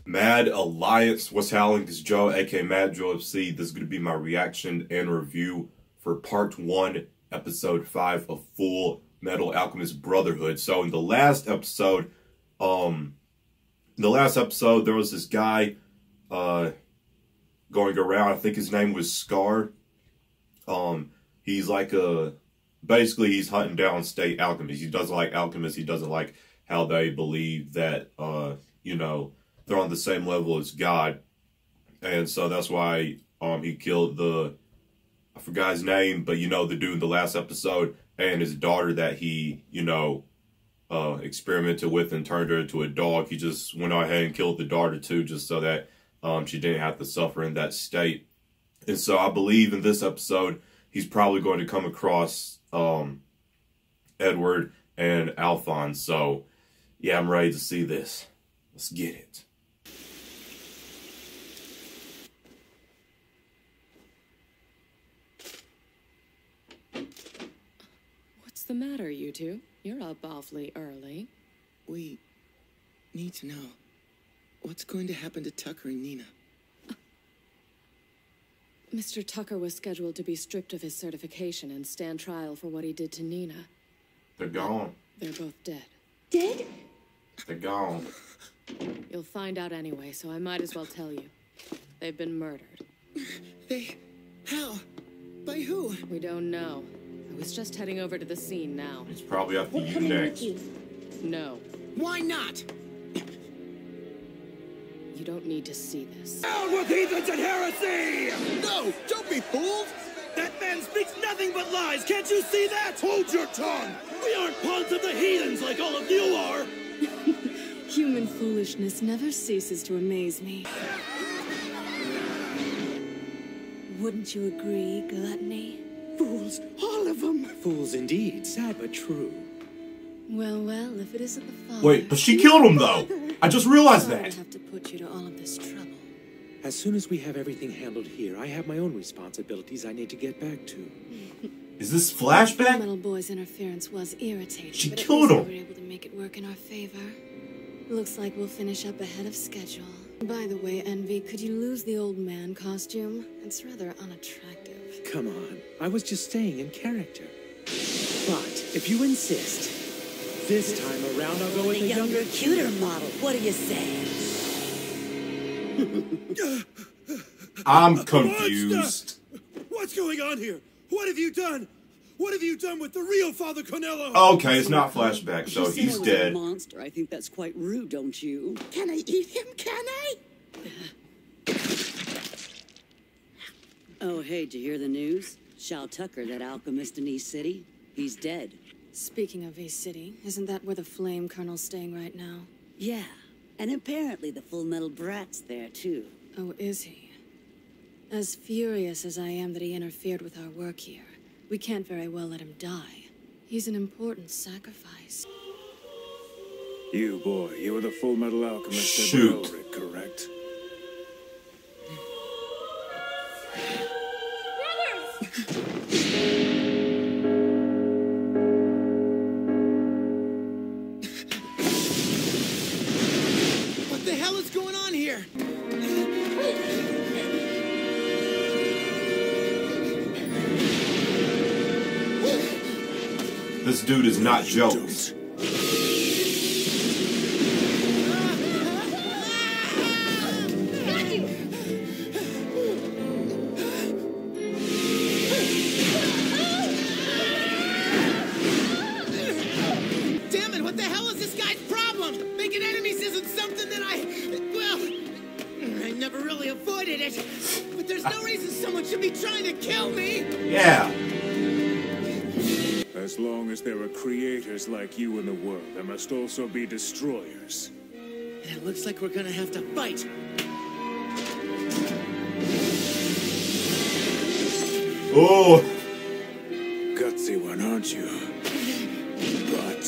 Mad Alliance, what's howling? This is Joe, aka Mad Joe FC. This is going to be my reaction and review for part 1, episode 5 of Fullmetal Alchemist Brotherhood. So in the last episode, there was this guy going around. I think his name was Scar. He's like basically he's hunting down state alchemists. He doesn't like alchemists. He doesn't like how they believe that you know, they're on the same level as God. And so that's why he killed I forgot his name, but you know, the dude in the last episode, and his daughter that he, you know, experimented with and turned her into a dog. He just went ahead and killed the daughter too, just so that she didn't have to suffer in that state. And so I believe in this episode, he's probably going to come across Edward and Alphonse. So yeah, I'm ready to see this. Let's get it. What's the matter, you two? You're up awfully early. We need to know what's going to happen to Tucker and Nina. Mr. Tucker was scheduled to be stripped of his certification and stand trial for what he did to Nina. They're gone. They're both dead. Dead? They're gone. You'll find out anyway, so I might as well tell you. They've been murdered. How? By who? We don't know. I was just heading over to the scene now. It's probably up to We're you coming next. with you. No, Why not? you don't need to see this. Down with heathens and heresy! No! Don't be fooled! That man speaks nothing but lies! Can't you see that? Hold your tongue! We aren't pawns of the heathens like all of you are! Human foolishness never ceases to amaze me. Wouldn't you agree, Gluttony? Fools, all of them! Fools indeed, sad but true. Well, if it isn't the father... Wait, but she killed him though! I just realized I would that! have to put you to all of this trouble. As soon as we have everything handled here, I have my own responsibilities I need to get back to. Is this flashback? Metal Boy's interference was irritating. She but at killed least him. we were able to make it work in our favor. Looks like we'll finish up ahead of schedule. By the way, Envy, could you lose the old man costume? It's rather unattractive. Come on, I was just staying in character. But if you insist, this time around I'll go with the younger, cuter model. What do you say? I'm confused. What's going on here? What have you done? What have you done with the real Father Cornello? Okay, it's not flashback, so he's dead. Monster. I think that's quite rude, don't you? Can I eat him? Can I? Oh, hey, did you hear the news? Shao Tucker, that alchemist in East City, he's dead. Speaking of East City, isn't that where the Flame Colonel's staying right now? Yeah, and apparently the Full Metal Brat's there, too. Oh, is he? As furious as I am that he interfered with our work here, we can't very well let him die. He's an important sacrifice. You, boy, you were the Fullmetal Alchemist. Shoot. Correct? What the hell is going on here? This dude is not jokes. Damn it, what the hell is this guy's problem? Making enemies isn't something that I never really avoided it. But there's no reason someone should be trying to kill me. Yeah. As long as there are creators like you in the world, there must also be destroyers. And it looks like we're gonna have to fight. Oh. Gutsy one, aren't you? But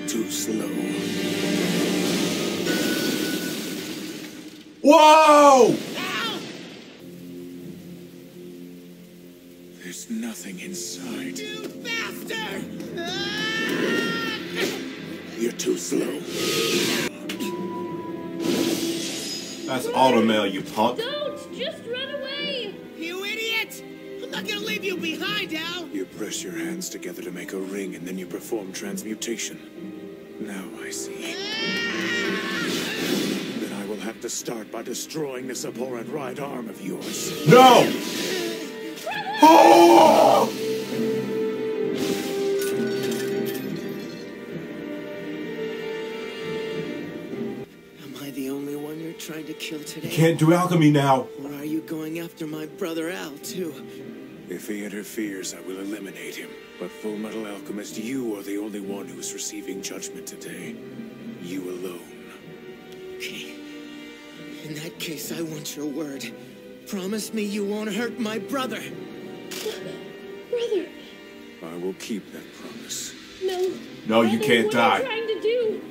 too slow. Whoa! There's nothing inside. You bastard! You're too slow. That's automail, you punk. Don't! Just run away! You idiot! I'm not gonna leave you behind, Al! You press your hands together to make a ring, and then you perform transmutation. Now I see. Then I will have to start by destroying this abhorrent right arm of yours. No! Oh! Am I the only one you're trying to kill today? You can't do alchemy now. Or are you going after my brother Al, too? If he interferes, I will eliminate him. But Fullmetal Alchemist, you are the only one who is receiving judgment today. You alone. Okay. In that case, I want your word. Promise me you won't hurt my brother. Brother! I will keep that promise. No. No, you Brother, can't what die. Are you trying to do?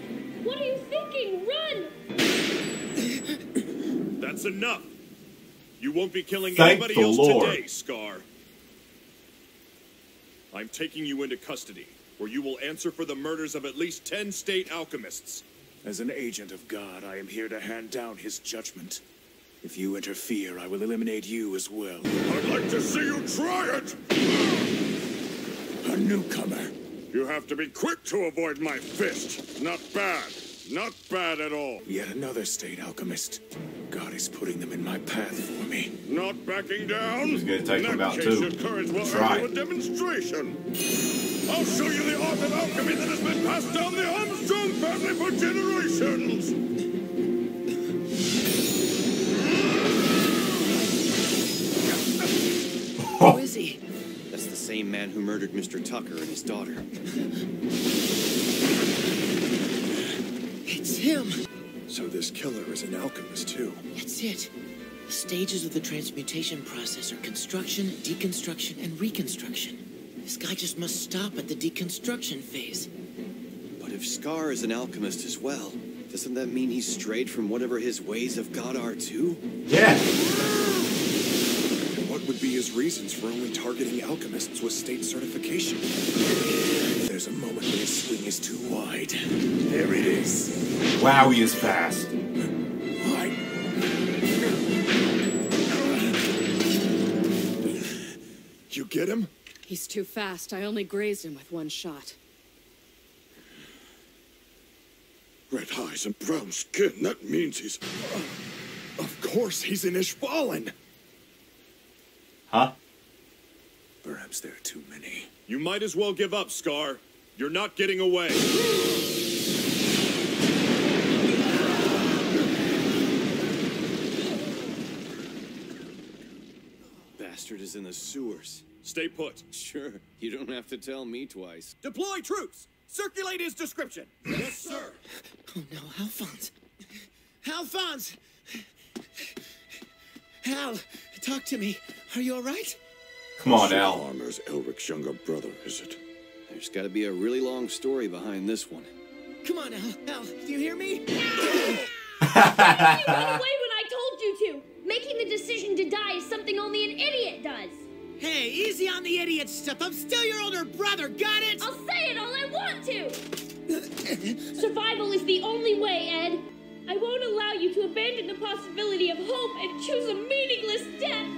What are you thinking? Run! That's enough! You won't be killing Thank anybody the else Lord. today, Scar. I'm taking you into custody, where you will answer for the murders of at least 10 state alchemists. As an agent of God, I am here to hand down his judgment. If you interfere, I will eliminate you as well. I'd like to see you try it! A newcomer. You have to be quick to avoid my fist. Not bad. Not bad at all. Yet another state alchemist. God is putting them in my path for me. Not backing down? He's gonna take In him that out, case, too. your courage will Try. earn you a demonstration. I'll show you the art of alchemy that has been passed down the Armstrong family for generations. Who is he? That's the same man who murdered Mr. Tucker and his daughter. It's him. So this killer is an alchemist too. That's it. The stages of the transmutation process are construction, deconstruction, and reconstruction. This guy just must stop at the deconstruction phase. But if Scar is an alchemist as well, doesn't that mean he's strayed from whatever his ways of God are too? Yeah. What would be his reasons for only targeting alchemists with state certification? There's a moment when his swing is too wide. There it is. Wow, he is fast. You get him? He's too fast. I only grazed him with one shot. Red eyes and brown skin, that means he's... Of course, he's an Ishvalan. Huh? Perhaps there are too many. You might as well give up, Scar. You're not getting away. Bastard is in the sewers. Stay put. Sure, you don't have to tell me twice. Deploy troops! Circulate his description! Yes, sir! Oh no, Alphonse. Alphonse! Al, talk to me. Are you all right? Come on, Al. Armor's Elric's younger brother, is it? There's got to be a really long story behind this one. Come on, Al. Al, do you hear me? You ran away when I told you to! Making the decision to die is something only an idiot does! Hey, easy on the idiot stuff. I'm still your older brother, got it? I'll say it all I want to! Survival is the only way, Ed. I won't allow you to abandon the possibility of hope and choose a meaningless death.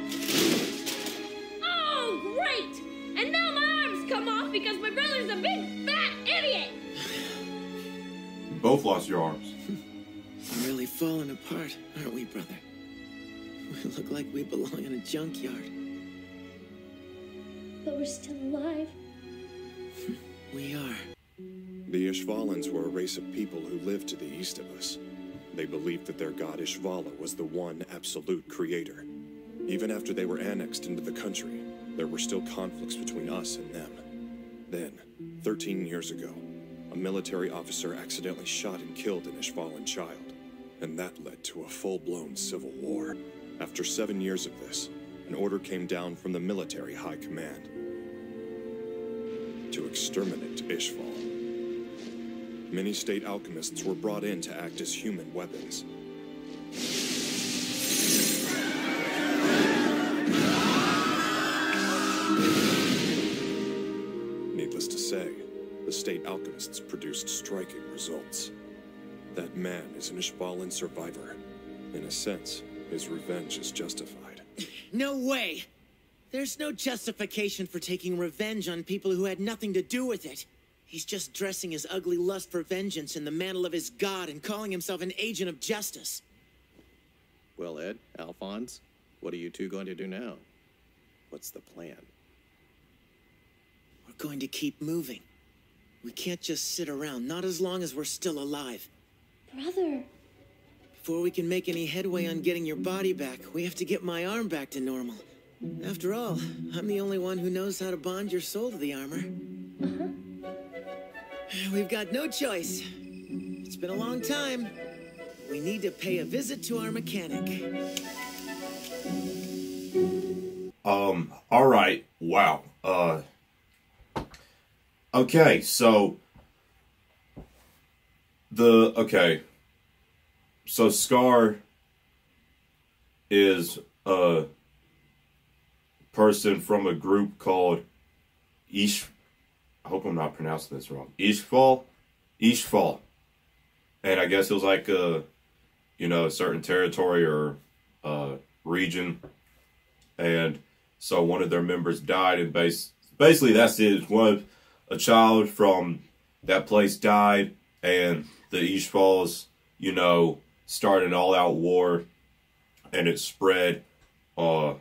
Oh, great! And now my arms come off because my brother's a big, fat idiot! You both lost your arms. We're really falling apart, aren't we, brother? We look like we belong in a junkyard. But we're still alive. We are. The Ishvalans were a race of people who lived to the east of us. They believed that their god Ishvala was the one absolute creator. Even after they were annexed into the country, there were still conflicts between us and them. Then, 13 years ago, a military officer accidentally shot and killed an Ishvalan child, and that led to a full-blown civil war. After 7 years of this, an order came down from the military high command to exterminate Ishval. Many state alchemists were brought in to act as human weapons. say, the state alchemists produced striking results. That man is an Ishvalan survivor. In a sense, his revenge is justified. No way! There's no justification for taking revenge on people who had nothing to do with it. He's just dressing his ugly lust for vengeance in the mantle of his god and calling himself an agent of justice. Well, Ed, Alphonse, what are you two going to do now? What's the plan? We're going to keep moving. We can't just sit around, not as long as we're still alive. Brother. Before we can make any headway on getting your body back, we have to get my arm back to normal. After all, I'm the only one who knows how to bond your soul to the armor. We've got no choice. It's been a long time. We need to pay a visit to our mechanic. All right. Wow. Okay, so so Scar is a person from a group called I hope I'm not pronouncing this wrong. Ishval. And I guess it was like a certain territory or region. And so one of their members died, and basically that's it. A child from that place died, and the Ishvals, started an all-out war, and it spread, kind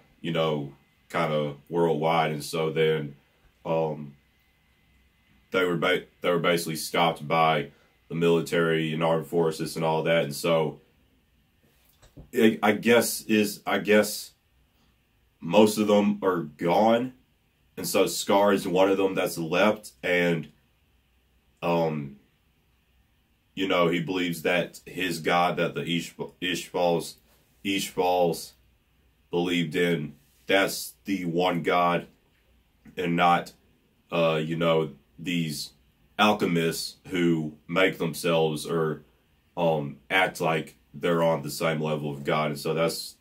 of worldwide. And so then, they were basically stopped by the military and armed forces and all that. And so, I guess most of them are gone. And so Scar is one of them that's left, and he believes that his god that the Ishvals believed in, that's the one god, and not these alchemists who make themselves or act like they're on the same level of God. And so that's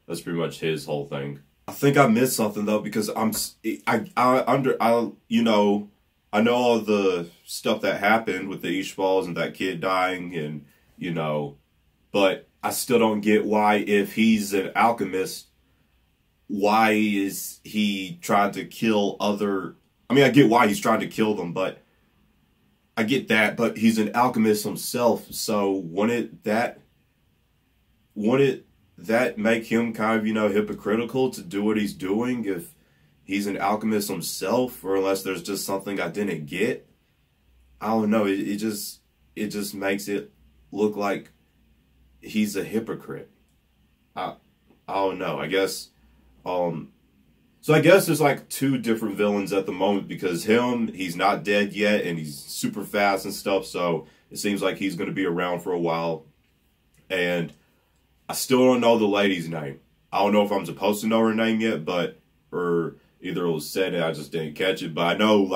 pretty much his whole thing. I think I missed something though, because I know all the stuff that happened with the Ishvals and that kid dying, and but I still don't get why, if he's an alchemist, why is he trying to kill other? I mean, I get why he's trying to kill them, but I get that, but he's an alchemist himself, so wouldn't that make him kind of, hypocritical to do what he's doing if he's an alchemist himself, or unless there's just something I didn't get? I don't know. It just makes it look like he's a hypocrite. I don't know. I guess, so I guess there's like two different villains at the moment, because he's not dead yet, and he's super fast and stuff, so it seems like he's going to be around for a while. And I still don't know the lady's name. I don't know if I'm supposed to know her name yet, or either it was said and I just didn't catch it. But I know,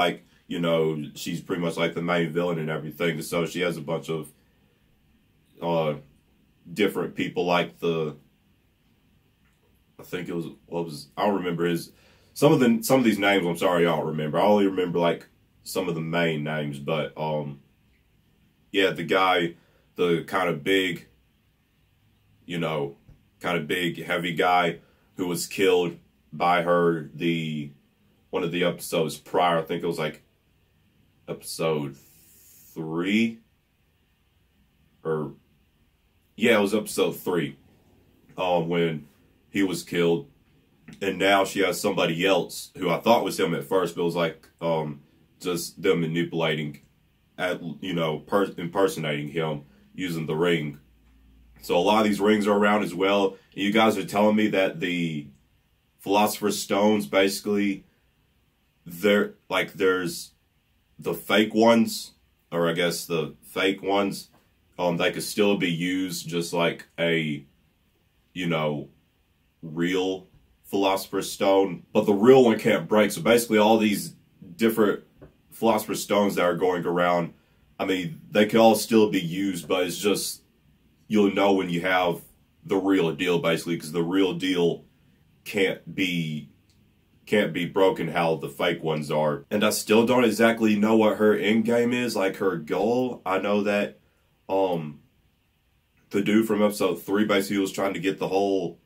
she's pretty much like the main villain and everything. So she has a bunch of different people, like I think it was, I don't remember some of these names. I'm sorry, I don't remember. I only remember some of the main names, but yeah, the guy, the kind of big, heavy guy who was killed by her one of the episodes prior. I think it was episode 3, or yeah, it was episode 3, when he was killed. And now she has somebody else who I thought was him at first, but it was just them manipulating, impersonating him using the ring. So a lot of these rings are around as well. And you guys are telling me that the Philosopher's Stones, basically, there's the fake ones, or I guess the fake ones, they could still be used just like a, real Philosopher's Stone, but the real one can't break. So basically all these different Philosopher's Stones that are going around, I mean, they can all still be used, but it's just, you'll know when you have the real deal, basically, because the real deal can't can't be broken how the fake ones are. And I still don't exactly know what her end game is, like her goal. I know that the dude from episode 3 basically was trying to get all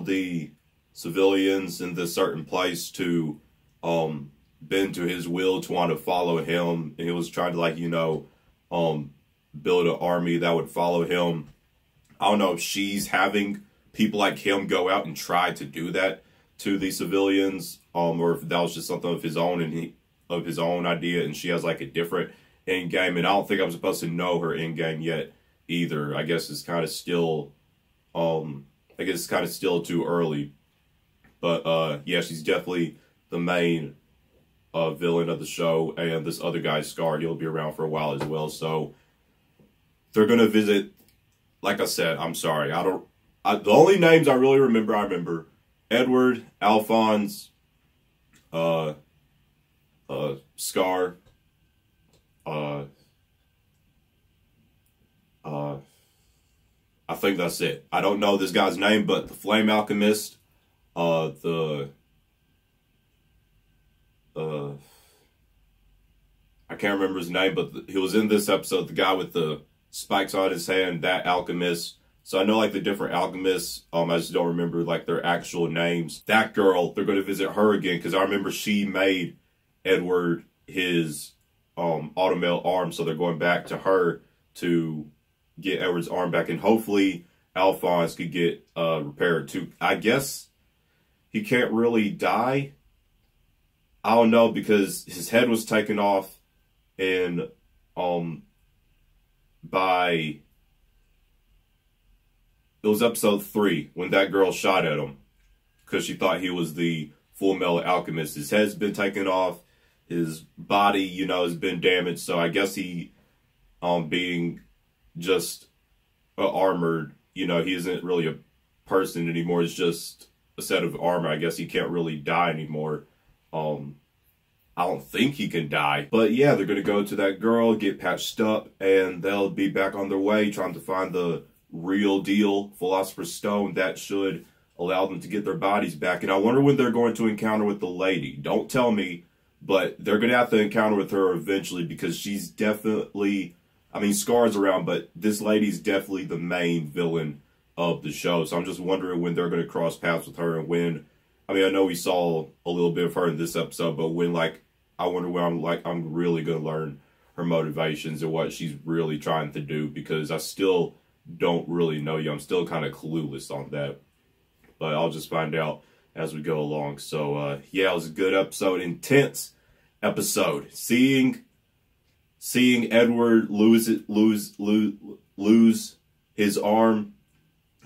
the civilians in this certain place to bend to his will, to want to follow him. And he was trying to, like, you know, build an army that would follow him. I don't know if she's having people like him go out and try to do that to the civilians, or if that was just something of his own and of his own idea, and she has like a different end game. And I don't think I'm supposed to know her end game yet either. I guess it's kind of still, too early. But yeah, she's definitely the main villain of the show, and this other guy, Scar, he'll be around for a while as well. So they're gonna visit. Like I said, I'm sorry, the only names I really remember, Edward, Alphonse, Scar, I think that's it. I don't know this guy's name, but the Flame Alchemist, I can't remember his name, but he was in this episode, the guy with the spikes on his hand, that alchemist. So I know like the different alchemists, I just don't remember like their actual names. That girl, they're going to visit her again, because I remember she made Edward his automail arm, so they're going back to her to get Edward's arm back, and hopefully Alphonse could get repaired too. I guess he can't really die. I don't know, because his head was taken off in it was episode 3 when that girl shot at him because she thought he was the Fullmetal Alchemist. His head's been taken off, his body, you know, has been damaged. So I guess he, being just armored, you know, he isn't really a person anymore. It's just a set of armor. I guess he can't really die anymore. I don't think he can die. But yeah, they're going to go to that girl, get patched up, and they'll be back on their way trying to find the real deal Philosopher's Stone that should allow them to get their bodies back. And I wonder when they're going to encounter with the lady. Don't tell me, but they're going to have to encounter with her eventually, because she's definitely, I mean, Scar's around, but this lady's definitely the main villain of the show. So I'm just wondering when they're going to cross paths with her, and when, I mean, I know we saw a little bit of her in this episode, but when, like, I wonder when I'm really going to learn her motivations and what she's really trying to do, because I still don't really know you. I'm still kind of clueless on that, but I'll just find out as we go along. So yeah, it was a good episode, intense episode. Seeing Edward lose his arm,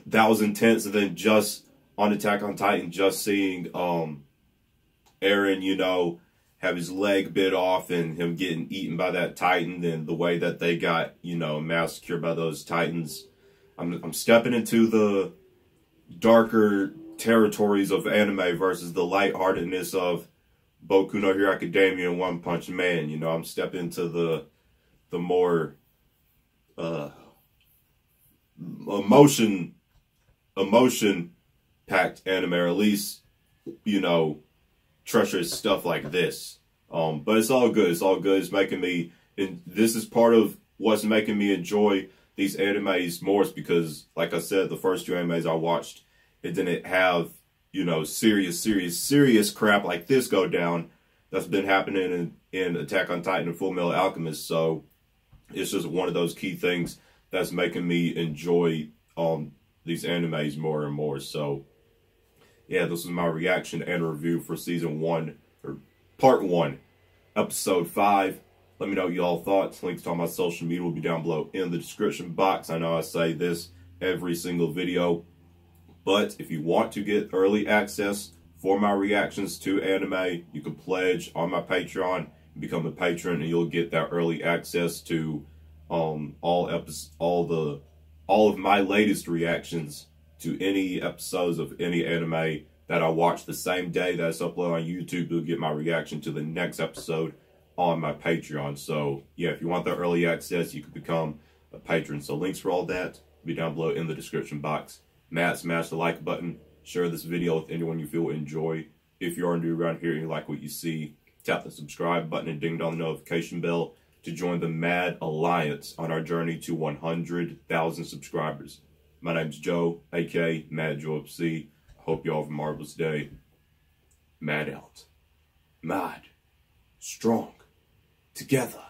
that was intense. And then just on Attack on Titan, just seeing Eren, you know, have his leg bit off and him getting eaten by that Titan, and the way that they got, you know, massacred by those Titans. I'm stepping into the darker territories of anime versus the lightheartedness of Boku no Hero Academia and One Punch Man. You know, I'm stepping into the more emotion packed anime, or at least, you know, treacherous stuff like this. But it's all good. It's all good. It's making me, and this is part of what's making me enjoy these animes more, is because, like I said, the first 2 animes I watched, it didn't have, you know, serious crap like this go down that's been happening in Attack on Titan and Fullmetal Alchemist. So it's just one of those key things that's making me enjoy these animes more and more. So yeah, this is my reaction and review for season 1, or part 1, episode 5. Let me know y'all thoughts. Links to all my social media will be down below in the description box. I know I say this every single video, but if you want to get early access for my reactions to anime, you can pledge on my Patreon, become a patron, and you'll get that early access to all of my latest reactions to any episodes of any anime that I watch the same day that it's uploaded on YouTube. You'll get my reaction to the next episode on my Patreon. So yeah, if you want that early access, you can become a patron. So links for all that will be down below in the description box. Smash the like button, share this video with anyone you feel will enjoy If you are new around here and you like what you see, tap the subscribe button and ding dong notification bell to join the Mad Alliance on our journey to 100,000 subscribers. My name's Joe, aka Mad Joe FC. Hope you all have a marvelous day. Mad out. Mad. Strong. Together.